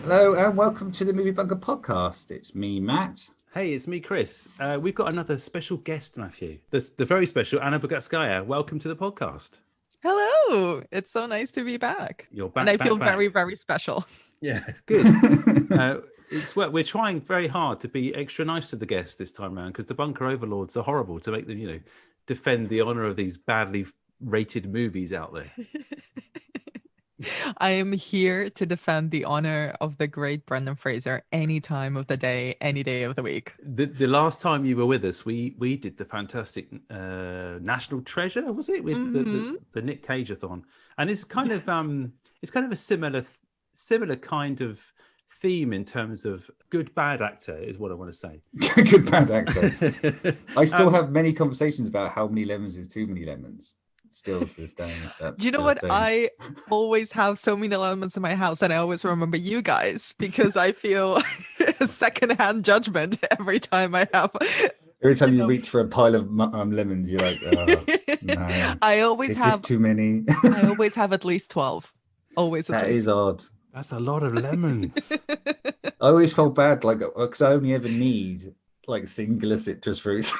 Hello and welcome to the Movie Bunker podcast. It's me, Matt. Hey, it's me, Chris. We've got another special guest, Matthew. The very special Anna Bogutskaya. Welcome to the podcast. Hello. It's so nice to be back. You're back, and I feel back. very, very special. Yeah, good. We're trying very hard to be extra nice to the guests this time around because the bunker overlords are horrible to make them, defend the honor of these badly rated movies out there. I am here to defend the honor of the great Brendan Fraser any time of the day, any day of the week. The last time you were with us, we did the fantastic National Treasure, was it, with the Nick Cage-a-thon, and it's kind of a similar kind of theme in terms of good bad actor is what I want to say. Good bad actor. I still have many conversations about how many lemons is too many lemons. Still to this day. Do you know what? I always have so many elements in my house, and I always remember you guys because I feel a secondhand judgment every time I have. Every time you reach for a pile of lemons, you're like, oh, no. I always have too many. I always have at least 12. Always. That is odd. That's a lot of lemons. I always felt bad, because I only ever need singular citrus fruits.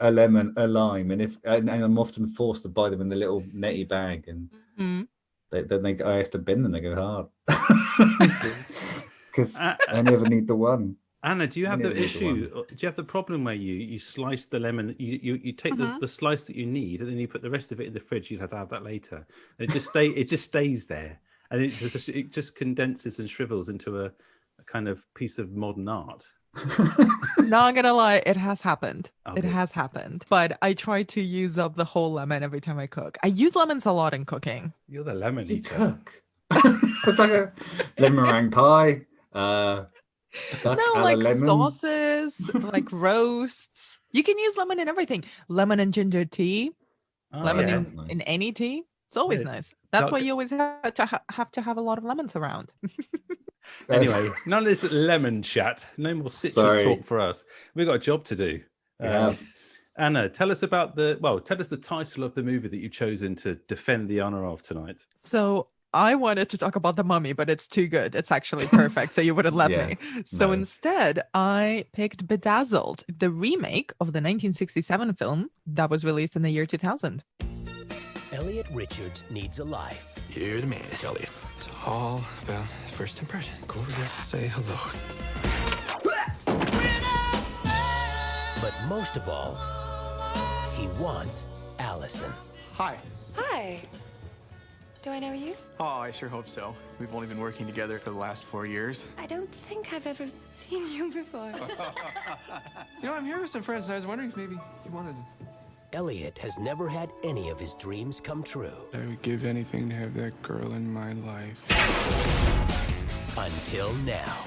A lemon, a lime, and I'm often forced to buy them in the little netty bag, and I have to bin them. They go hard because I never need the one. Anna, do you have the issue? Do you have the problem where you slice the lemon? You take the slice that you need, and then you put the rest of it in the fridge. You'll have to have that later, and it just stays there, and it just condenses and shrivels into a kind of piece of modern art. Not gonna lie, it has happened. Okay. It has happened, but I try to use up the whole lemon every time I cook. I use lemons a lot in cooking. You're the lemon You eater. cook. It's like a lemon meringue pie. Lemon. Sauces, like roasts. You can use lemon in everything. Lemon and ginger tea. Lemon in any tea. It's always nice. That's why you always have to have a lot of lemons around. Anyway, none of this lemon chat. No more citrus talk for us. We've got a job to do. Anna, tell us the title of the movie that you've chosen to defend the honor of tonight. So I wanted to talk about The Mummy, but it's too good. It's actually perfect, so you wouldn't let me. So instead, I picked Bedazzled, the remake of the 1967 film that was released in the year 2000. Elliot Richards needs a life. You're the man, Elliot. It's all about first impression. Go over there, say hello. But most of all, he wants Allison. Hi. Hi. Do I know you? Oh, I sure hope so. We've only been working together for the last 4 years. I don't think I've ever seen you before. I'm here with some friends, and I was wondering if maybe you wanted to... Elliot has never had any of his dreams come true. I would give anything to have that girl in my life. Until now.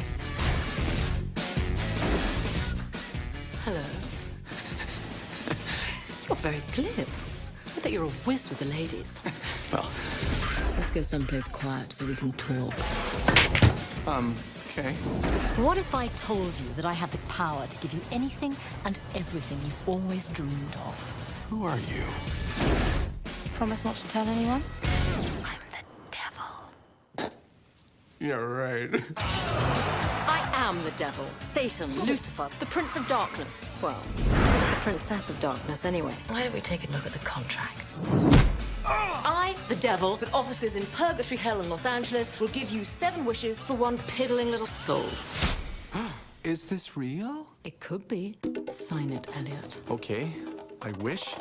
Hello. You're very glib. I bet you're a whiz with the ladies. Well... Let's go someplace quiet so we can talk. Okay. What if I told you that I have the power to give you anything and everything you've always dreamed of? Who are you? Promise not to tell anyone? I'm the devil. Yeah, right. I am the devil. Satan, Lucifer, the Prince of Darkness. Well, the Princess of Darkness anyway. Why don't we take a look at the contract? I, the devil, with offices in Purgatory Hell and Los Angeles, will give you 7 wishes for one piddling little soul. Is this real? It could be. Sign it, Elliot. Okay. I wish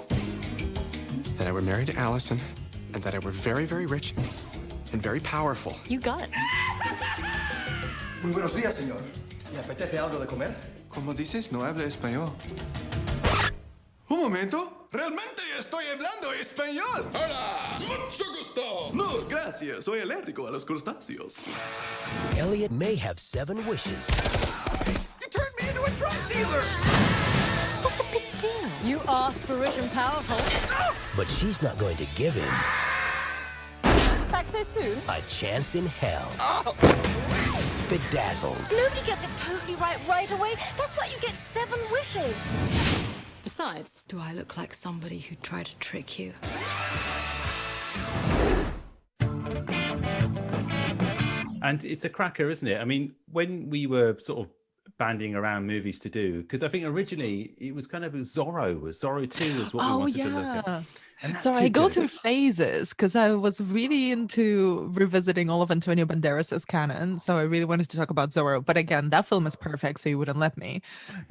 that I were married to Allison and that I were very, very rich and very powerful. You got it. Muy buenos días, señor. ¿Le apetece algo de comer? Como dices, no habla español. Un momento. Realmente estoy hablando español. Hola. Mucho gusto. No, gracias. Soy alérgico a los crustáceos. Elliot may have 7 wishes. You turned me into a drug dealer. What's the big deal? You asked for rich and powerful. But she's not going to give him Back so soon? a chance in hell. Bedazzled. Nobody gets it totally right away. That's why you get 7 wishes. Besides, do I look like somebody who tried to trick you? And it's a cracker, isn't it? I mean, when we were sort of banding around movies to do, because I think originally it was kind of Zorro 2 was what we wanted to look at. And that's So too I go good. through phases because I was really into revisiting all of Antonio Banderas' canon. So I really wanted to talk about Zorro. But again, that film is perfect, so you wouldn't let me.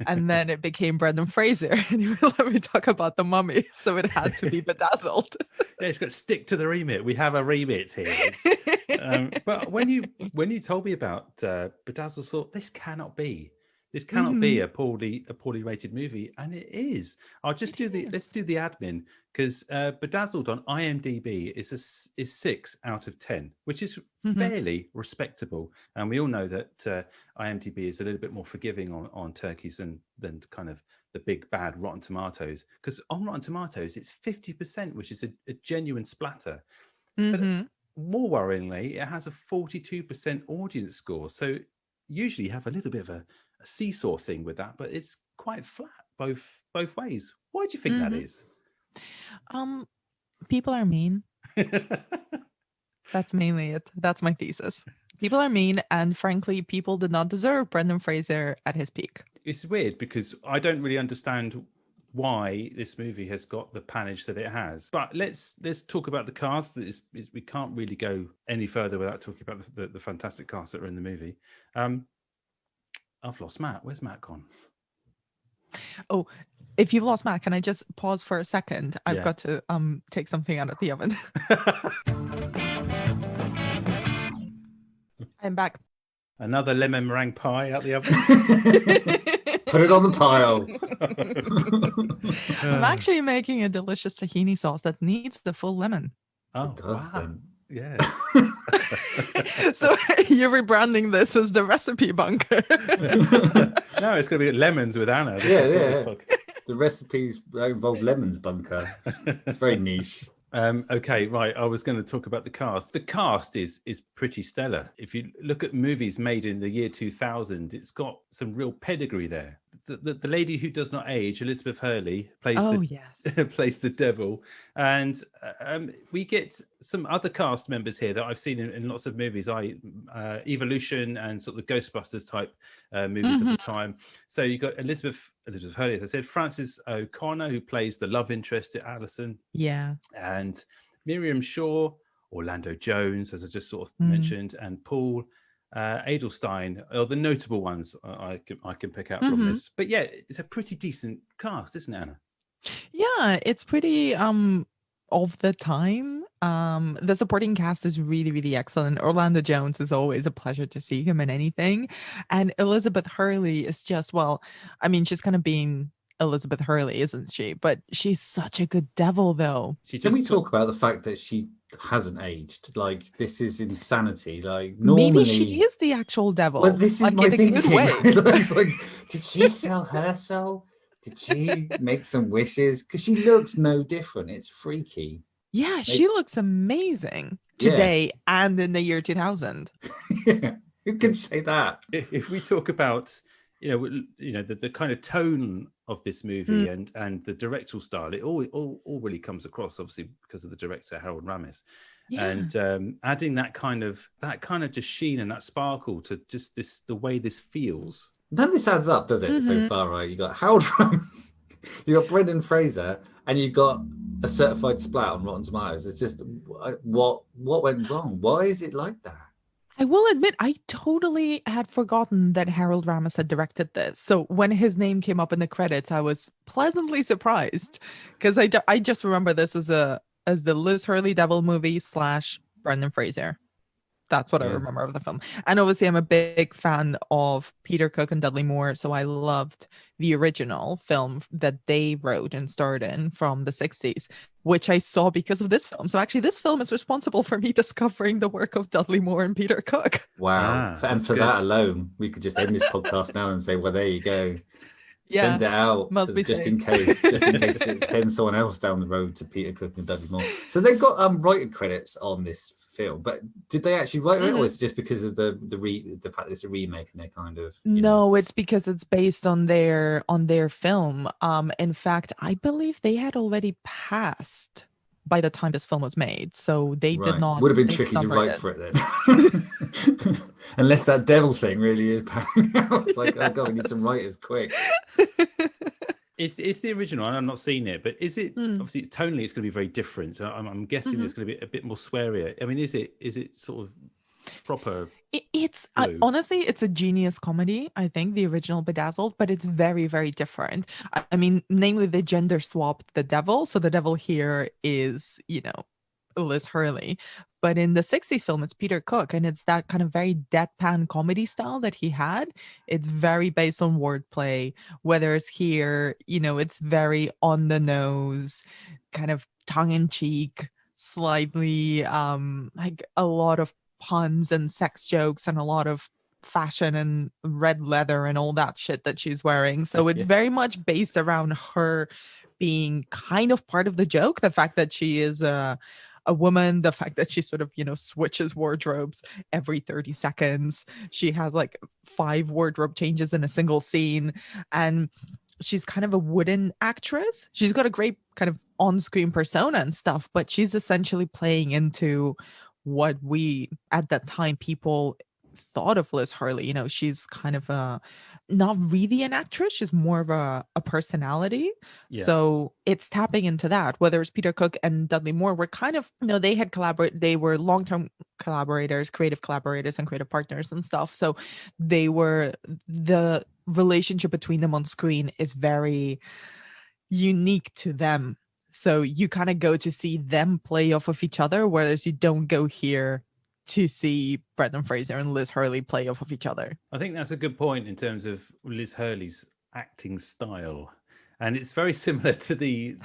And then it became Brendan Fraser, and you would let me talk about The Mummy. So it had to be Bedazzled. Yeah, it's got to stick to the remit. We have a remit here. But when you told me about Bedazzled, I thought this cannot be a poorly rated movie, and it is. I'll just let's do the admin, because Bedazzled on IMDb is 6 out of 10, which is fairly respectable. And we all know that IMDb is a little bit more forgiving on turkeys than kind of the big bad Rotten Tomatoes. Because on Rotten Tomatoes, it's 50%, which is a genuine splatter. But more worryingly, it has a 42% audience score. So usually you have a little bit of a seesaw thing with that, but it's quite flat both ways. Why do you think that is? People are mean. That's mainly it. That's my thesis. People are mean, and frankly, people did not deserve Brendan Fraser at his peak. It's weird because I don't really understand why this movie has got the panache that it has. But let's talk about the cast. We can't really go any further without talking about the fantastic cast that are in the movie. I've lost Matt. Where's Matt gone? Oh, if you've lost Matt, can I just pause for a second? I've got to take something out of the oven. I'm back. Another lemon meringue pie out the oven. Put it on the pile. I'm actually making a delicious tahini sauce that needs the full lemon. Oh, it does then. Yeah. So you're rebranding this as the recipe bunker. No, it's going to be lemons with Anna. Yeah. The recipes involve lemons bunker. It's very niche. Okay, right. I was going to talk about the cast. The cast is pretty stellar. If you look at movies made in the year 2000, it's got some real pedigree there. The lady who does not age, Elizabeth Hurley, plays plays the devil, and we get some other cast members here that I've seen in lots of movies. Evolution and sort of the Ghostbusters type movies of the time. So you got Elizabeth Hurley, as I said, Frances O'Connor, who plays the love interest to Alison. Yeah, and Miriam Shaw, Orlando Jones, as I just sort of mentioned, and Paul Adelstein are the notable ones I can pick out from this. But yeah, it's a pretty decent cast, isn't it, Anna? Yeah, it's pretty of the time. The supporting cast is really, really excellent. Orlando Jones is always a pleasure to see him in anything. And Elizabeth Hurley is just, well, I mean, she's kind of being Elizabeth Hurley, isn't she? But she's such a good devil, though. Can we talk about the fact that she hasn't aged? Like, this is insanity. Like, normally maybe she is the actual devil. Well, this is like, my in a thinking. good way. It's like, did she sell her soul? Did she make some wishes? Because she looks no different. It's freaky. Yeah, she looks amazing today and in the year 2000. Yeah, who can say that? If we talk about the kind of tone of this movie and the directorial style, it all really comes across, obviously, because of the director Harold Ramis. Yeah. And adding that kind of just sheen and that sparkle to just the way this feels. None of this adds up, does it? So far, right? You got Harold Ramis, you got Brendan Fraser, and you got a certified splat on Rotten Tomatoes. It's just what went wrong? Why is it like that? I will admit, I totally had forgotten that Harold Ramis had directed this. So when his name came up in the credits, I was pleasantly surprised, because I just remember this as the Liz Hurley Devil movie / Brendan Fraser. That's what I remember of the film. And obviously, I'm a big fan of Peter Cook and Dudley Moore, so I loved the original film that they wrote and starred in from the 60s, which I saw because of this film. So actually, this film is responsible for me discovering the work of Dudley Moore and Peter Cook. Wow. And for that alone, we could just end this podcast now and say, well, there you go. Yeah, send it out just in case it sends someone else down the road to Peter Cook and Dudley Moore. So they've got writer credits on this film, but did they actually write it, or is it just because of the fact that it's a remake and they're kind of it's because it's based on their film. In fact, I believe they had already passed by the time this film was made, so they did not. Would have been tricky to write for it then. Unless that devil thing really is panning out. It's like, oh god, we need some writers quick. It's the original, and I've not seen it, but is it obviously tonally it's going to be very different. So I'm guessing it's going to be a bit more swearier. I mean, is it sort of proper? It's honestly, it's a genius comedy. I think the original Bedazzled, but it's very, very different. I mean, namely, they gender swapped the devil, so the devil here is, Liz Hurley. But in the 60s film, it's Peter Cook, and it's that kind of very deadpan comedy style that he had. It's very based on wordplay, whereas here, it's very on the nose, kind of tongue-in-cheek, slightly like a lot of puns and sex jokes and a lot of fashion and red leather and all that shit that she's wearing. So it's very much based around her being kind of part of the joke. The fact that she is a woman, the fact that she sort of, switches wardrobes every 30 seconds. She has like 5 wardrobe changes in a single scene. And she's kind of a wooden actress. She's got a great kind of on-screen persona and stuff, but she's essentially playing into what we at that time people thought of Liz Hurley. She's kind of not really an actress, she's more of a personality. So it's tapping into that. Whether it's Peter Cook and Dudley Moore were kind of, they had they were long-term collaborators, creative collaborators and creative partners and stuff. So the relationship between them on screen is very unique to them. So you kind of go to see them play off of each other, whereas you don't go here to see Brendan Fraser and Liz Hurley play off of each other. I think that's a good point in terms of Liz Hurley's acting style, and it's very similar to the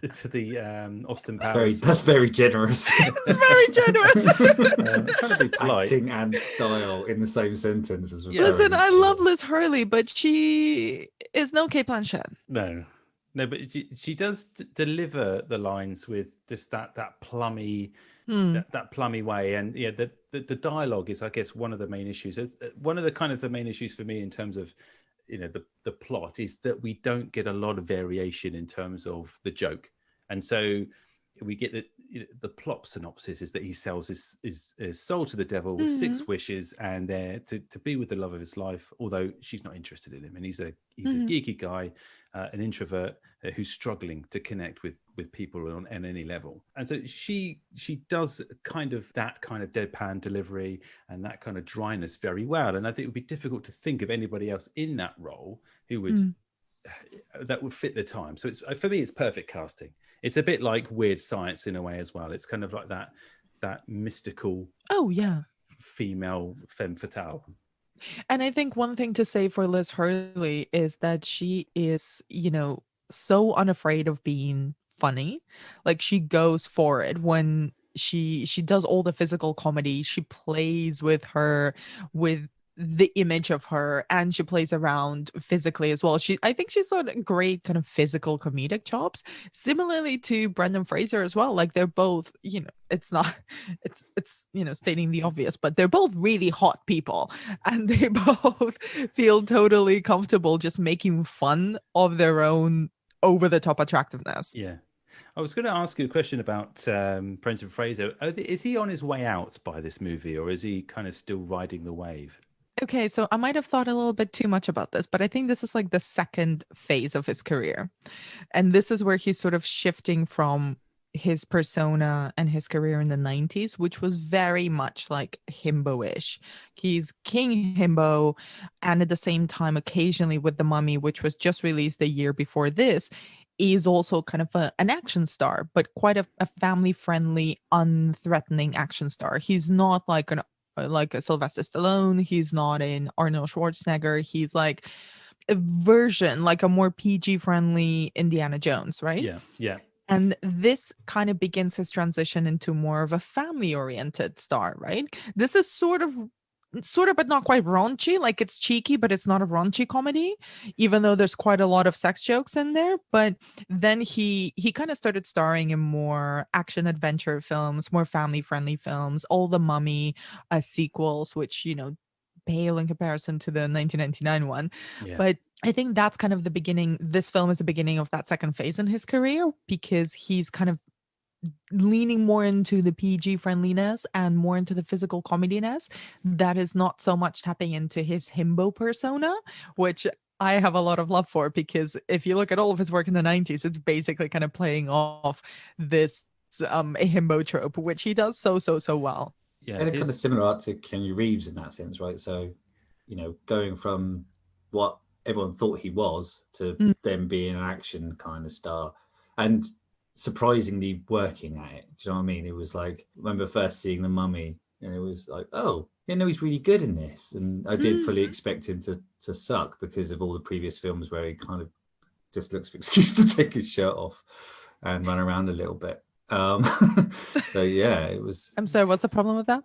Austin Powers. That's very generous. It's very generous. Trying to be polite. Acting and style in the same sentence. Listen, I love Liz Hurley, but she is no Kate Blanchett. No, but she does deliver the lines with just that plummy, that plummy way, and the dialogue is, I guess, one of the main issues. One of the main issues for me in terms of, the plot is that we don't get a lot of variation in terms of the joke, and so we get the plot synopsis is that he sells his soul to the devil with 6 wishes, and they're to be with the love of his life, although she's not interested in him, and he's a geeky guy, an introvert who's struggling to connect with people on any level. And so she does that kind of deadpan delivery and that kind of dryness very well, and I think it would be difficult to think of anybody else in that role who would that would fit the time. So for me it's perfect casting. It's a bit like Weird Science in a way as well. It's kind of like that mystical female femme fatale. And I think one thing to say for Liz Hurley is that she is, so unafraid of being funny. Like, she goes for it when she does all the physical comedy. She plays with the image of her, and she plays around physically as well. I think she's got great kind of physical comedic chops, similarly to Brendan Fraser as well. Like, they're both, it's stating the obvious, but they're both really hot people, and they both feel totally comfortable just making fun of their own over the top attractiveness. Yeah. I was going to ask you a question about Brendan Fraser. Is he on his way out by this movie, or is he kind of still riding the wave? Okay, so I might have thought a little bit too much about this, but I think this is like the second phase of his career. And this is where he's sort of shifting from his persona and his career in the 90s, which was very much like himbo-ish. He's King Himbo, and at the same time, occasionally with The Mummy, which was just released a year before this, is also kind of an action star, but quite a family-friendly, unthreatening action star. He's not like a Sylvester Stallone. He's not in Arnold Schwarzenegger. He's like a version, like a more PG-friendly Indiana Jones, right? Yeah. And this kind of begins his transition into more of a family-oriented star, right? This is sort of, but not quite raunchy. Like, it's cheeky, but it's not a raunchy comedy, even though there's quite a lot of sex jokes in there. But then he kind of started starring in more action adventure films, more family-friendly films, all the Mummy sequels, which, pale in comparison to the 1999 one. Yeah. But I think that's kind of the beginning. This film is the beginning of that second phase in his career, because he's kind of leaning more into the PG friendliness and more into the physical comediness that is not so much tapping into his himbo persona, which I have a lot of love for, because if you look at all of his work in the 90s, it's basically kind of playing off this himbo trope, which he does so well. Yeah, and a kind of similar art to Keanu Reeves in that sense, right? So, you know, going from what everyone thought he was to then being an action kind of star, and surprisingly working at it. Do you know what I mean? It was like, I remember first seeing The Mummy, and it was like, oh, you know, he's really good in this. And I did fully expect him to suck because of all the previous films where he kind of just looks for excuse to take his shirt off and run around a little bit. So yeah, it was. I'm sorry, what's the problem with that?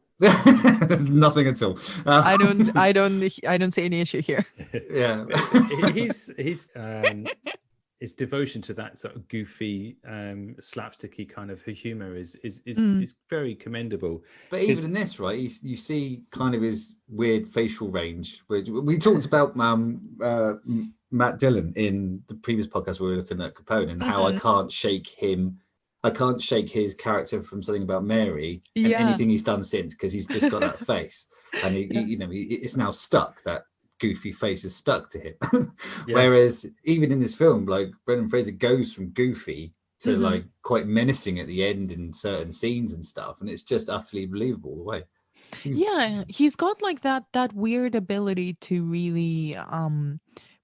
Nothing at all. I don't see any issue here. Yeah. His devotion to that sort of goofy, slapsticky kind of humor is very commendable. But even in this, right, you see kind of his weird facial range. We talked about Matt Dillon in the previous podcast where we were looking at Capone and how I can't shake his character from Something About Mary and anything he's done since, because he's just got that face, and it's now stuck. That goofy face is stuck to him. Whereas even in this film, like, Brendan Fraser goes from goofy to like quite menacing at the end in certain scenes and stuff, and it's just utterly believable the way. He's got like that weird ability to really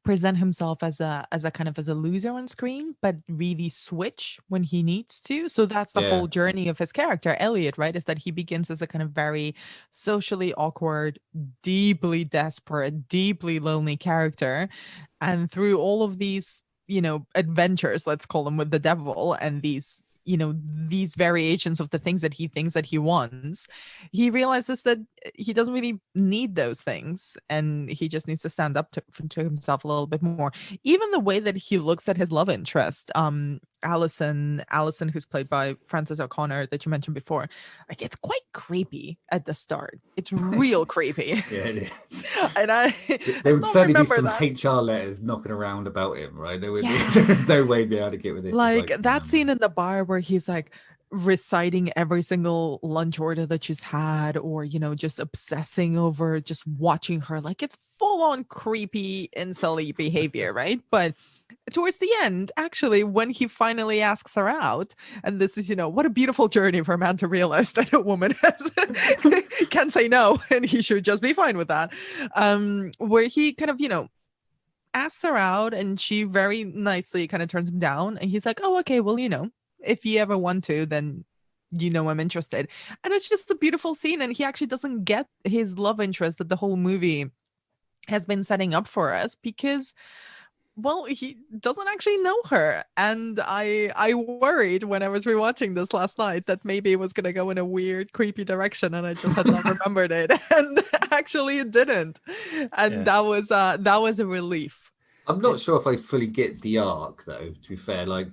present himself as a kind of as a loser on screen, but really switch when he needs to. So that's the whole journey of his character, Elliot, right? Is that he begins as a kind of very socially awkward, deeply desperate, deeply lonely character. And through all of these, you know, adventures, let's call them, with the devil, and these, you know, these variations of the things that he thinks that he wants, he realizes that he doesn't really need those things, and he just needs to stand up to himself a little bit more. Even the way that he looks at his love interest, Allison, who's played by Frances O'Connor, that you mentioned before, like, it's quite creepy at the start. It's real creepy. Yeah, it is. And there would certainly be some HR letters knocking around about him, right? There's no way to be able to get with this. Like that scene in the bar where he's like reciting every single lunch order that she's had, or, you know, just obsessing over just watching her. Like, it's full on creepy incel-y behavior, right? But towards the end, actually, when he finally asks her out, and this is, you know, what a beautiful journey for a man to realize that a woman can say no, and he should just be fine with that. Where he kind of, you know, asks her out, and she very nicely kind of turns him down, and he's like, oh, okay, well, you know, if you ever want to, then, you know, I'm interested. And it's just a beautiful scene, and he actually doesn't get his love interest that the whole movie has been setting up for us, because, well, he doesn't actually know her. And I worried when I was rewatching this last night that maybe it was going to go in a weird, creepy direction, and I just had not remembered it. And actually it didn't. And that was a relief. I'm not sure if I fully get the arc, though, to be fair. Like,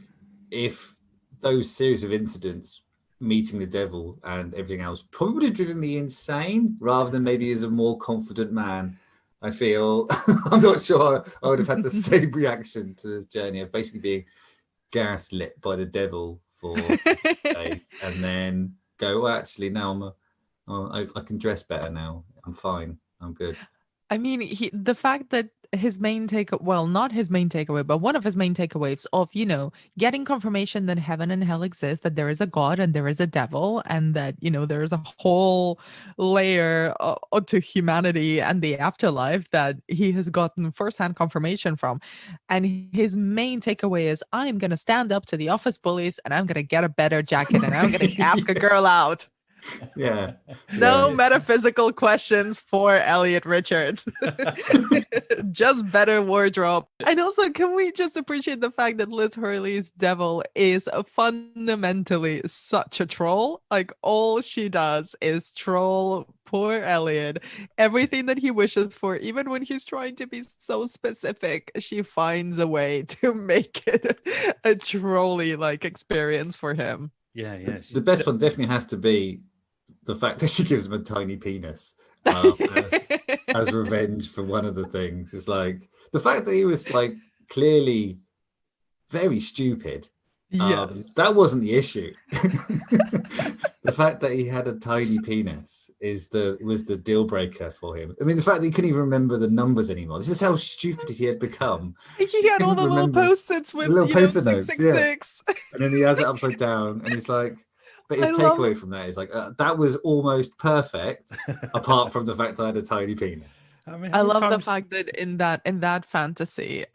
if those series of incidents, meeting the devil and everything else, probably would have driven me insane, rather than maybe as a more confident man. I feel I'm not sure I would have had the same reaction to this journey of basically being gaslit by the devil for days, and then go, well, actually, now I can dress better now. I'm fine. I'm good. I mean, the fact that his main not his main takeaway, but one of his main takeaways of, you know, getting confirmation that heaven and hell exist, that there is a God and there is a devil, and that, you know, there is a whole layer to humanity and the afterlife that he has gotten firsthand confirmation from. And his main takeaway is, I'm going to stand up to the office bullies, and I'm going to get a better jacket, and I'm going to ask a girl out. No metaphysical questions for Elliot Richards. Just better wardrobe. And also, can we just appreciate the fact that Liz Hurley's devil is fundamentally such a troll? Like, all she does is troll poor Elliot. Everything that he wishes for, even when he's trying to be so specific, she finds a way to make it a trolley like experience for him. The best one definitely has to be the fact that she gives him a tiny penis as revenge for one of the things. It's like the fact that he was like clearly very stupid, Yes. That wasn't the issue. The fact that he had a tiny penis was the deal breaker for him. I mean, the fact that he couldn't even remember the numbers anymore. This is how stupid he had become. He had all the little post-its with little post-it notes, 666. yeah. And then he has it upside down, and he's like, but his takeaway from that is like, that was almost perfect, apart from the fact I had a tiny penis. I love the fact that in that fantasy,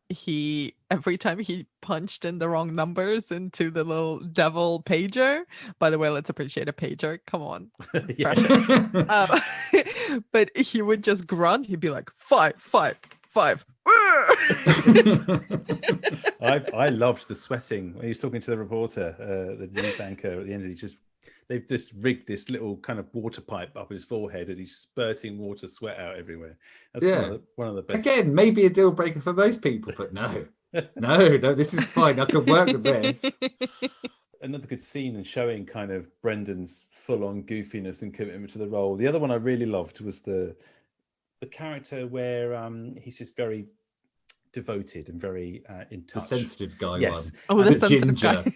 he every time he punched in the wrong numbers into the little devil pager. By the way, let's appreciate a pager. Come on, but he would just grunt. He'd be like 5, 5, 5. I loved the sweating when he was talking to the reporter, the news anchor at the end. They've just rigged this little kind of water pipe up his forehead, and he's spurting water sweat out everywhere. That's one of the best. Again, maybe a deal breaker for most people, but no, this is fine. I can work with this. Another good scene and showing kind of Brendan's full-on goofiness and commitment to the role. The other one I really loved was the character where he's just very devoted and very in touch. The sensitive guy yes. one. Oh, the ginger. Guy.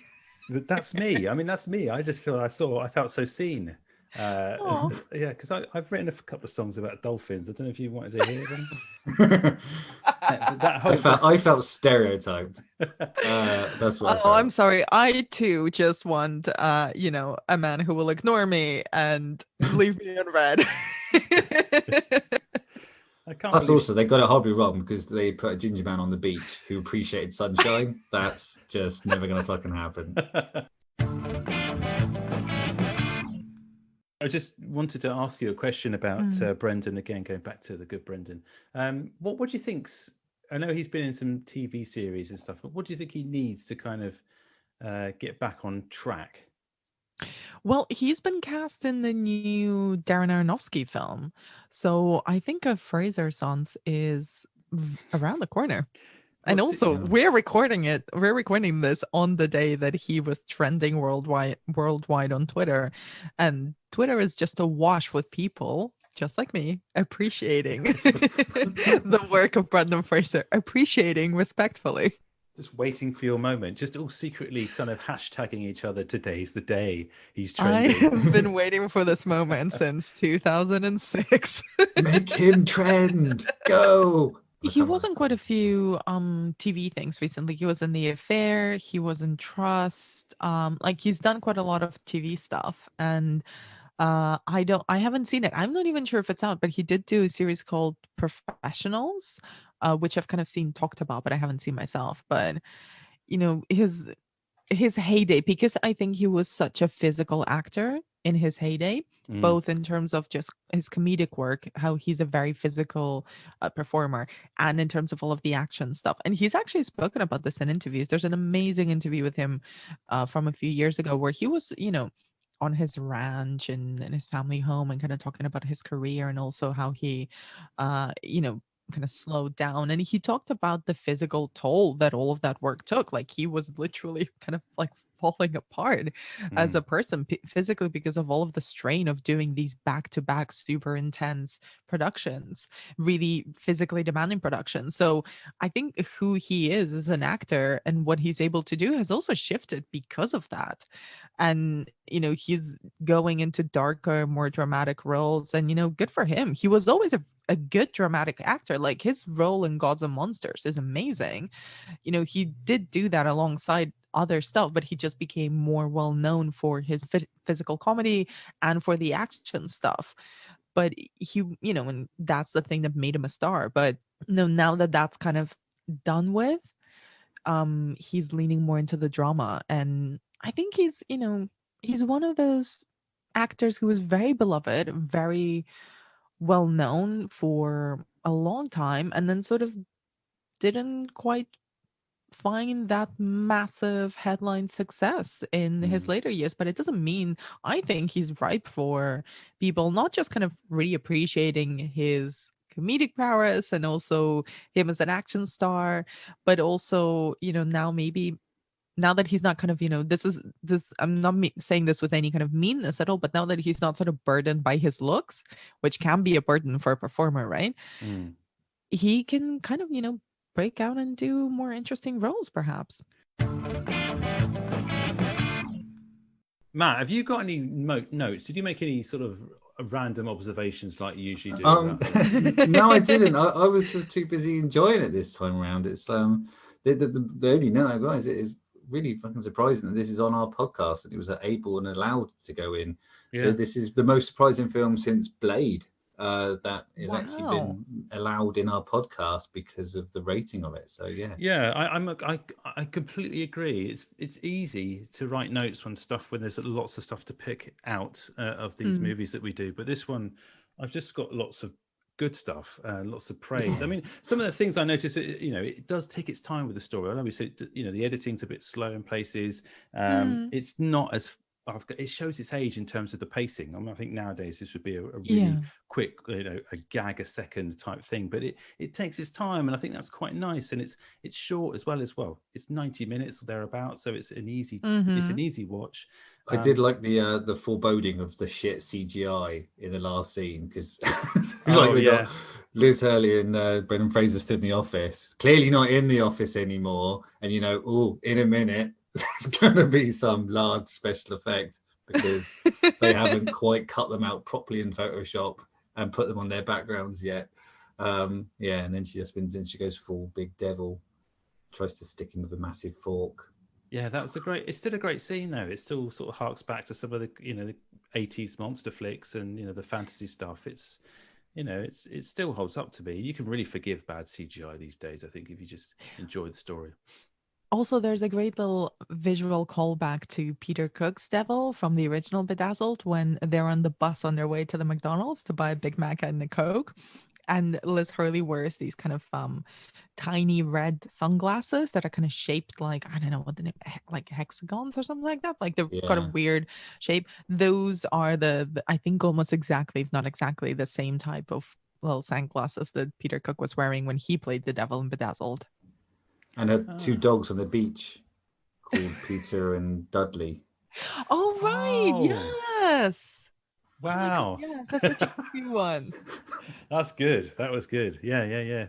That's me. I mean, that's me. I just feel I felt so seen. Because I've written a couple of songs about dolphins. I don't know if you wanted to hear them. I felt stereotyped. That's what. I felt. I'm sorry. I too just want, a man who will ignore me and leave me unread. Plus, also they got it horribly wrong because they put a ginger man on the beach who appreciated sunshine. That's just never gonna fucking happen. I just wanted to ask you a question about Brendan again, going back to the good Brendan. What do you think's? I know he's been in some TV series and stuff, but what do you think he needs to kind of get back on track? Well, he's been cast in the new Darren Aronofsky film, so I think a Fraser's Sons is around the corner. And also, we're recording this on the day that he was trending worldwide on Twitter, and Twitter is just awash with people just like me appreciating the work of Brendan Fraser, appreciating respectfully. Just waiting for your moment, just all secretly kind of hashtagging each other. Today's the day he's trending. I have been waiting for this moment since 2006. Make him trend. Go. He was in quite a few TV things recently. He was in The Affair. He was in Trust. He's done quite a lot of TV stuff, and I haven't seen it. I'm not even sure if it's out, but he did do a series called Professionals, which I've kind of seen talked about, but I haven't seen myself. But his heyday, because I think he was such a physical actor in his heyday, both in terms of just his comedic work, how he's a very physical performer, and in terms of all of the action stuff. And he's actually spoken about this in interviews. There's an amazing interview with him from a few years ago where he was, on his ranch and in his family home, and kind of talking about his career, and also how he, kind of slowed down. And he talked about the physical toll that all of that work took. Like, he was literally kind of like falling apart as a person physically because of all of the strain of doing these back-to-back super intense productions, really physically demanding productions. So I think who he is as an actor and what he's able to do has also shifted because of that. And he's going into darker, more dramatic roles, and good for him. He was always a good dramatic actor. Like, his role in Gods and Monsters is amazing. He did do that alongside other stuff, but he just became more well known for his physical comedy and for the action stuff. But he, and that's the thing that made him a star. But now that that's kind of done with, he's leaning more into the drama. And I think he's one of those actors who was very beloved, very well known for a long time, and then sort of didn't quite find that massive headline success in his later years. But it doesn't mean, I think he's ripe for people not just kind of really appreciating his comedic prowess and also him as an action star, but also now that he's not kind of this I'm not saying this with any kind of meanness at all, but now that he's not sort of burdened by his looks, which can be a burden for a performer, right? He can kind of break out and do more interesting roles, perhaps. Matt, have you got any notes? Did you make any sort of random observations like you usually do? No, I didn't. I was just too busy enjoying it this time around. It's the only note I got is it is really fucking surprising that this is on our podcast and it was able and allowed to go in. Yeah. This is the most surprising film since Blade that has actually been allowed in our podcast because of the rating of it. So yeah, I completely agree. It's easy to write notes on stuff when there's lots of stuff to pick out of these movies that we do, but this one I've just got lots of good stuff, lots of praise. I mean, some of the things I noticed, it does take its time with the story. I know we said, the editing's a bit slow in places. It's not as it shows its age in terms of the pacing. I mean, I think nowadays this would be a really quick, a gag a second type thing, but it takes its time, and I think that's quite nice. And it's short as well. It's 90 minutes or thereabouts, so it's an easy watch. I did like the foreboding of the shit CGI in the last scene because got Liz Hurley and Brendan Fraser stood in the office, clearly not in the office anymore, and in a minute there's going to be some large special effect because they haven't quite cut them out properly in Photoshop and put them on their backgrounds yet. And then she goes full big devil, tries to stick him with a massive fork. Yeah, it's still a great scene though. It still sort of harks back to some of the, the 80s monster flicks and, the fantasy stuff. It's, it still holds up to me. You can really forgive bad CGI these days, I think, if you just enjoy the story. Also, there's a great little visual callback to Peter Cook's Devil from the original Bedazzled when they're on the bus on their way to the McDonald's to buy a Big Mac and a Coke. And Liz Hurley wears these kind of tiny red sunglasses that are kind of shaped like, I don't know what the name, like hexagons or something like that. Like they've got a weird shape. Those are the I think almost exactly, if not exactly, the same type of little sunglasses that Peter Cook was wearing when he played the devil in Bedazzled. And had two dogs on the beach called Peter and Dudley. Oh, right. Oh. Yes. Wow. Oh yes, that's such a cute one. That's good. That was good. Yeah.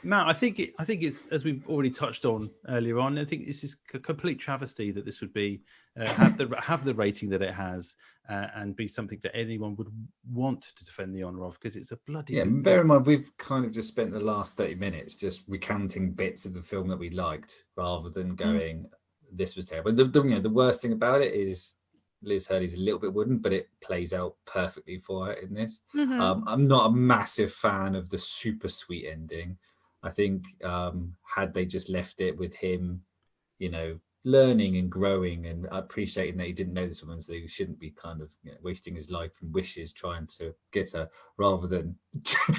Matt, I think it's, as we've already touched on earlier on, I think this is a complete travesty that this would be have the rating that it has and be something that anyone would want to defend the honour of, because it's a bloody bear in mind we've kind of just spent the last 30 minutes just recounting bits of the film that we liked rather than going this was terrible. The worst thing about it is Liz Hurley's a little bit wooden, but it plays out perfectly for her in this. I'm not a massive fan of the super sweet ending. I think had they just left it with him, learning and growing and appreciating that he didn't know this woman, so he shouldn't be kind of wasting his life and wishes trying to get her, rather than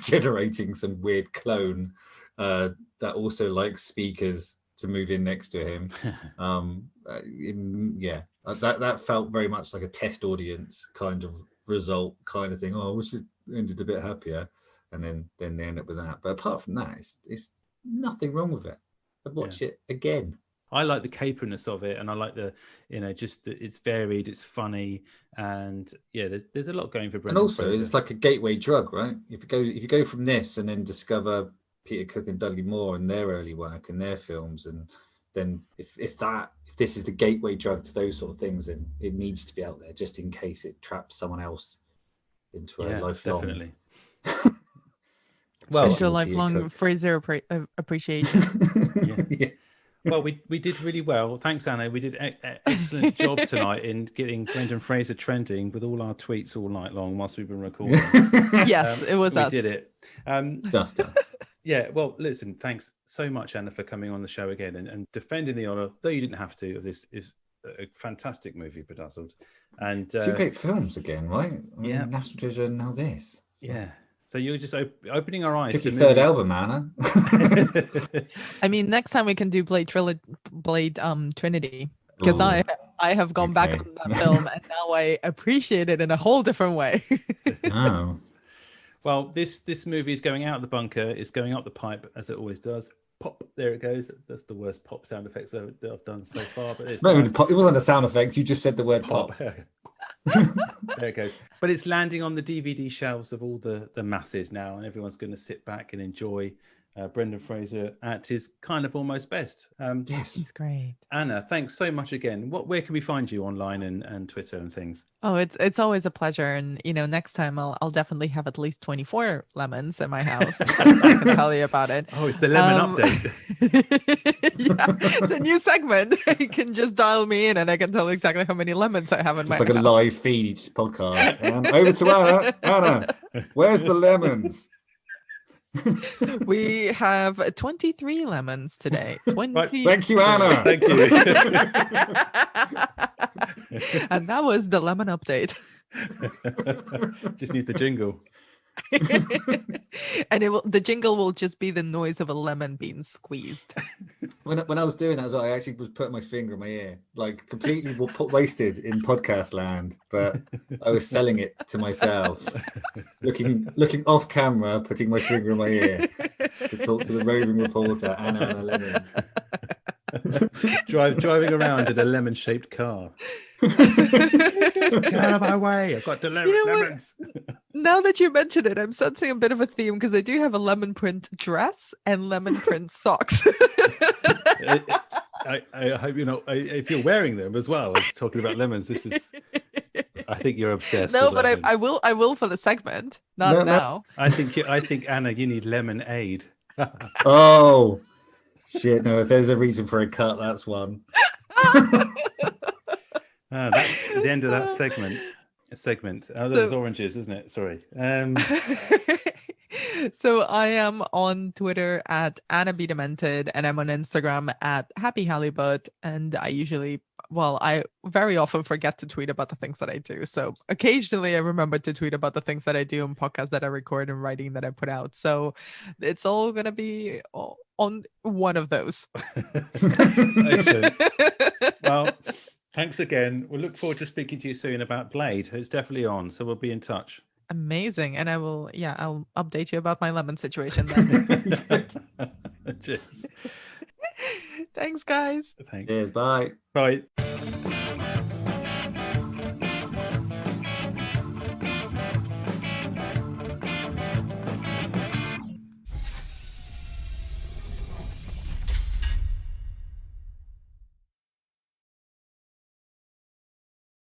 generating some weird clone that also likes speakers to move in next to him. That felt very much like a test audience kind of result kind of thing. I wish it ended a bit happier. And then they end up with that. But apart from that, it's nothing wrong with it. I'd watch it again. I like the caperness of it, and I like the, just it's varied, it's funny, and there's a lot going for Brendan. And also, Fraser. it's like a gateway drug, right? If you go from this and then discover Peter Cook and Dudley Moore and their early work and their films, and then if this is the gateway drug to those sort of things, then it needs to be out there just in case it traps someone else into a lifelong. Definitely. Well, into a lifelong Fraser appreciation. Yeah. Well, we did really well. Thanks, Anna. We did an excellent job tonight in getting Brendan Fraser trending with all our tweets all night long whilst we've been recording. Yes, it was us. We did it. Just us. Yeah, well, listen, thanks so much, Anna, for coming on the show again and defending the honour, though you didn't have to, of this is a fantastic movie, Bedazzled. And two great films again, right? National Treasure and now this. So. Yeah. So you're just opening our eyes. 53rd album, Anna. I mean, next time we can do Blade Trinity, because I have gone back on that film and now I appreciate it in a whole different way. Oh. Well, this movie is going out of the bunker. It's going up the pipe, as it always does. Pop, there it goes. That's the worst pop sound effects that I've done so far. But it wasn't a sound effect. You just said the word pop. There it goes. But it's landing on the DVD shelves of all the masses now, and everyone's going to sit back and enjoy Brendan Fraser at his kind of almost best. Yes, it's great. Anna, thanks so much again. Where can we find you online and Twitter and things? Oh, it's always a pleasure, and next time I'll definitely have at least 24 lemons in my house. I can tell you about it. Oh, it's the lemon update. Yeah, it's a new segment. You can just dial me in, and I can tell exactly how many lemons I have in my house. It's like a live feed each podcast. Over to Anna. Anna, where's the lemons? We have 23 lemons today. 20. Right. Thank you, Anna. Thank you. And that was the lemon update. Just need the jingle. And the jingle will just be the noise of a lemon being squeezed. When I was doing that as well, I actually was putting my finger in my ear, like completely wasted in podcast land, but I was selling it to myself, looking off camera, putting my finger in my ear to talk to the roving reporter Anna Lemons. Driving around in a lemon-shaped car. Get out of my way! I've got the lemons. Now that you mention it, I'm sensing a bit of a theme because I do have a lemon print dress and lemon print socks. I hope if you're wearing them as well. Talking about lemons, this is. I think you're obsessed. No, with but lemons. I will for the segment. Not now. I think Anna, you need lemonade. Oh. Shit, no, if there's a reason for a cut, that's one. That's the end of that segment. There's oranges, isn't it? Sorry. So I am on Twitter at Anna Be Demented, and I'm on Instagram at Happy Halibut. And I very often forget to tweet about the things that I do. So occasionally I remember to tweet about the things that I do and podcasts that I record and writing that I put out. So it's all going to be on one of those. Excellent. Well, thanks again. We'll look forward to speaking to you soon about Blade. It's definitely on, so we'll be in touch. Amazing. And I'll update you about my lemon situation then. Cheers. Thanks, guys. Thanks. Cheers. Bye. Bye.